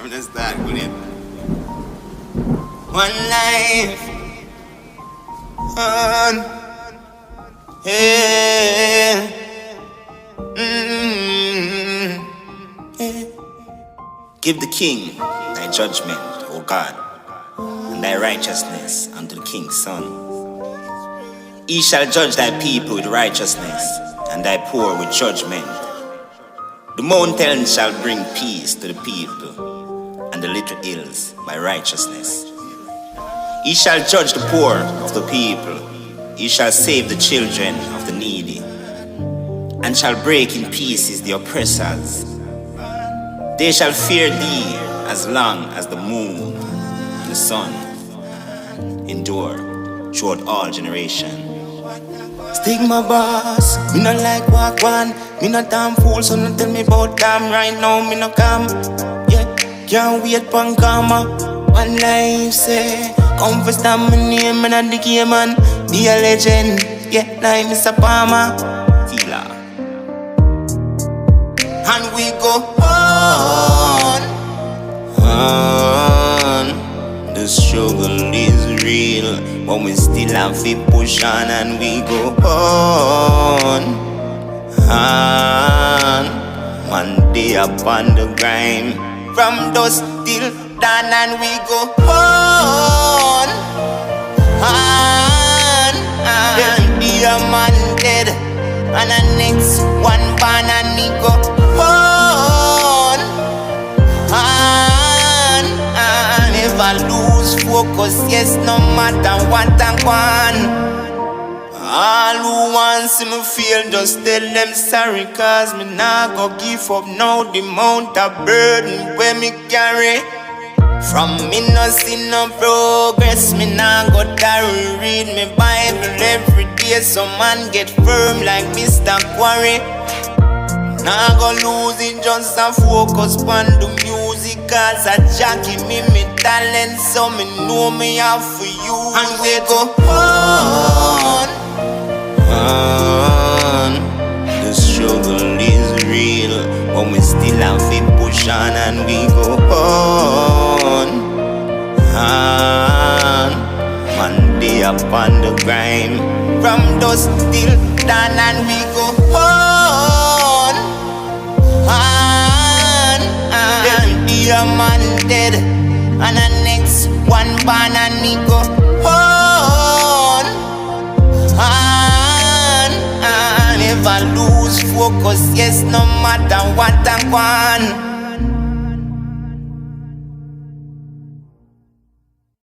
I'm just start with it. One life. One. Yeah. Yeah. Give the king thy judgment, O God, and thy righteousness unto the king's son. He shall judge thy people with righteousness, and thy poor with judgment. The mountains shall bring peace to the people, and the little hills by righteousness. He shall judge the poor of the people. He shall save the children of the needy, and shall break in pieces the oppressors. They shall fear thee as long as the moon and the sun endure throughout all generations. Stigma boss, me not like walk one. Me not damn fool, so don't tell me about damn right now. Me no come, yeah, can't wait pon karma. One life say, come for stand my name and the game man. Be a legend, yeah, like Mr. Palmer. Tila. And we go on. The struggle is real, but we still have to push on, and we go on. One day upon the grind, from dusk till dawn, and we go on. Every day a man dead, and the next one born, and we go on. Never lose focus, yes, no matter what I want. All who want see me feel, just tell them sorry, cause me nah go give up now the amount of burden where me carry. From me no see no progress, me nah go tarry. Read me Bible every day, so man get firm like Mr. Quarry. Nah go lose it, just a focus on the music, cause I jockey me talent, so me know me have for you. And we go on. The struggle is real, but we still have to push on, and we go on. One day upon the grind, from dusk till dawn, and we go on. Every day a man dead, and the next one born, and we go on. Never lose focus, yes, no matter what I want.